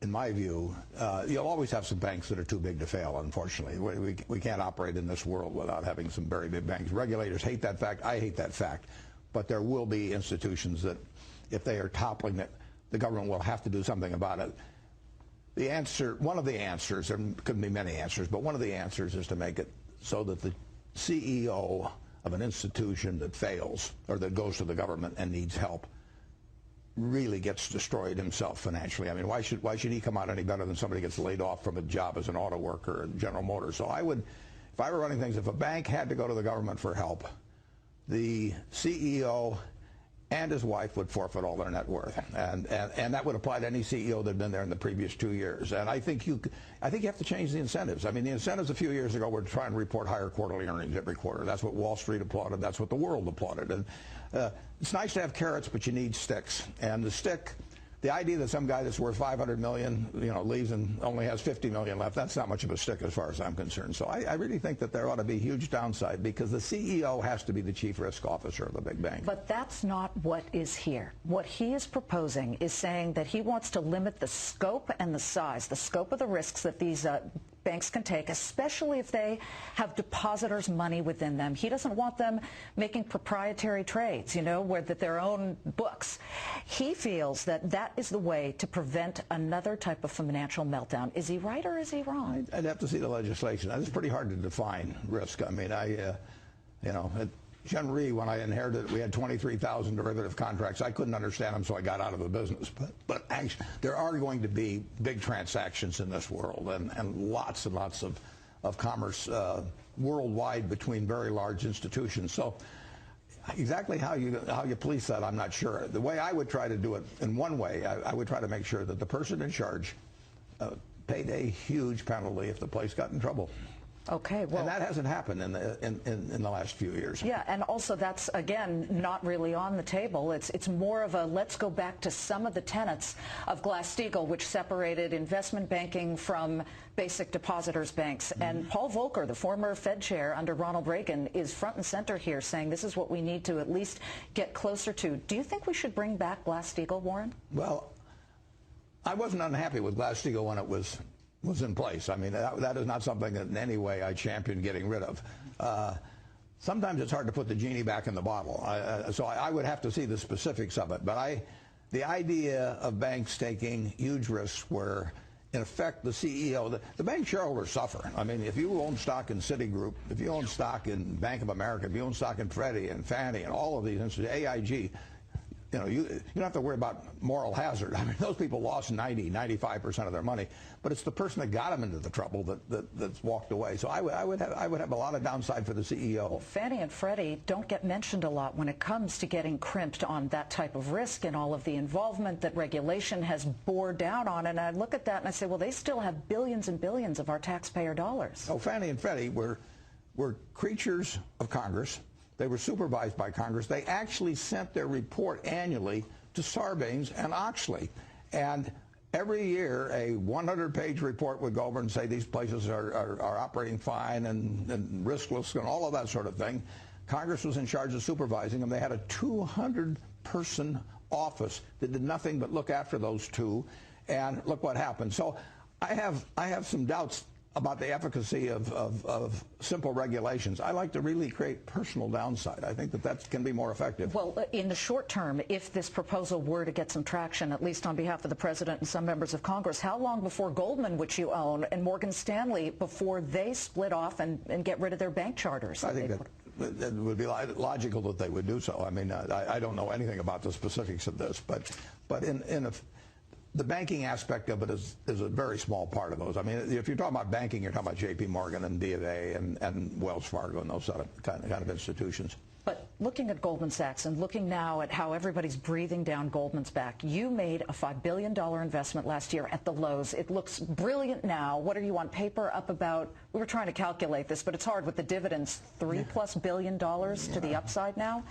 in my view, you'll always have some banks that are too big to fail, unfortunately. We can't operate in this world without having some very big banks. Regulators hate that fact. I hate that fact. But there will be institutions that, if they are toppling, that the government will have to do something about it. The answer, one of the answers, there could be many answers, but one of the answers is to make it so that the CEO of an institution that fails or that goes to the government and needs help really gets destroyed himself financially. I mean, why should he come out any better than somebody gets laid off from a job as an auto worker at General Motors? So I would, if I were running things, if a bank had to go to the government for help, the CEO and his wife would forfeit all their net worth, and that would apply to any CEO that had been there in the previous 2 years. And I think you have to change the incentives. I mean, the incentives a few years ago were to try and report higher quarterly earnings every quarter. That's what Wall Street applauded. That's what the world applauded. And it's nice to have carrots, but you need sticks. And the stick, the idea that some guy that's worth $500 million, leaves and only has $50 million left, that's not much of a stick as far as I'm concerned. So I really think that there ought to be a huge downside, because the CEO has to be the chief risk officer of the big bank. But that's not what is here. What he is proposing is saying that he wants to limit the scope and the size, the scope of the risks that these banks can take, especially if they have depositors' money within them. He doesn't want them making proprietary trades, with their own books. He feels that that is the way to prevent another type of financial meltdown. Is he right or is he wrong? I'd have to see the legislation. It's pretty hard to define risk. I mean, at Gen Re, when I inherited it, we had 23,000 derivative contracts. I couldn't understand them, so I got out of the business. But actually, there are going to be big transactions in this world, and lots of commerce worldwide between very large institutions. So exactly how you police that, I'm not sure. The way I would try to do it, in one way, I would try to make sure that the person in charge paid a huge penalty if the place got in trouble. Okay, well, and that hasn't happened in the last few years. Yeah, and also that's, again, not really on the table. It's more of a let's go back to some of the tenets of GlassSteagall, which separated investment banking from basic depositors' banks. And Paul Volcker, the former Fed chair under Ronald Reagan, is front and center here, saying this is what we need to at least get closer to. Do you think we should bring back GlassSteagall, Warren? Well, I wasn't unhappy with GlassSteagall when it was in place. I mean, that is not something that in any way I champion getting rid of. Sometimes it's hard to put the genie back in the bottle, so I would have to see the specifics of it. But the idea of banks taking huge risks where, in effect, the CEO, the bank shareholders suffer. I mean, if you own stock in Citigroup, if you own stock in Bank of America, if you own stock in Freddie and Fannie and all of these institutions, AIG, you don't have to worry about moral hazard. I mean, those people lost 95% of their money, but it's the person that got them into the trouble that's walked away. So I would have a lot of downside for the CEO. Well, Fannie and Freddie don't get mentioned a lot when it comes to getting crimped on that type of risk and all of the involvement that regulation has bore down on. And I look at that and I say, well, they still have billions and billions of our taxpayer dollars. Oh, Fannie and Freddie were creatures of Congress. They were supervised by Congress. They actually sent their report annually to Sarbanes and Oxley. And every year, a 100-page report would go over and say these places are operating fine and riskless and all of that sort of thing. Congress was in charge of supervising them. They had a 200-person office that did nothing but look after those two. And look what happened. So I have some doubts about the efficacy of simple regulations. I like to really create personal downside. I think that can be more effective. Well, in the short term, if this proposal were to get some traction, at least on behalf of the President and some members of Congress, how long before Goldman, which you own, and Morgan Stanley, before they split off and get rid of their bank charters? I think that would be logical that they would do so. I mean, I don't know anything about the specifics of this, but the banking aspect of it is a very small part of those. I mean, if you're talking about banking, you're talking about J.P. Morgan and B of A and Wells Fargo and those kind of institutions. But looking at Goldman Sachs and looking now at how everybody's breathing down Goldman's back, you made a $5 billion investment last year at the lows. It looks brilliant now. What are you on paper up about? We were trying to calculate this, but it's hard with the dividends, $3+ billion to the upside now.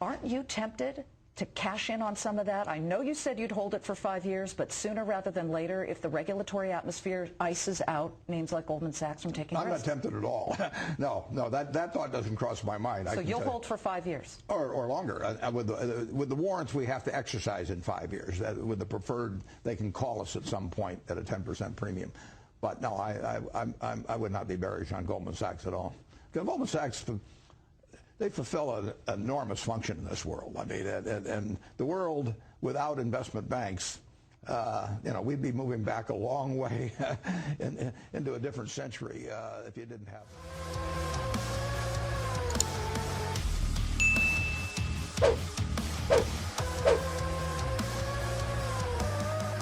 Aren't you tempted to cash in on some of that? I know you said you'd hold it for 5 years, but sooner rather than later, if the regulatory atmosphere ices out names like Goldman Sachs from taking I'm risks. not tempted at all. No, that thought doesn't cross my mind. So you'll hold for 5 years? Or longer. With the warrants, we have to exercise in 5 years. With the preferred, they can call us at some point at a 10% premium. But no, I would not be bearish on Goldman Sachs at all. Because Goldman Sachs, they fulfill an enormous function in this world. I mean, and the world without investment banks, we'd be moving back a long way into a different century if you didn't have them.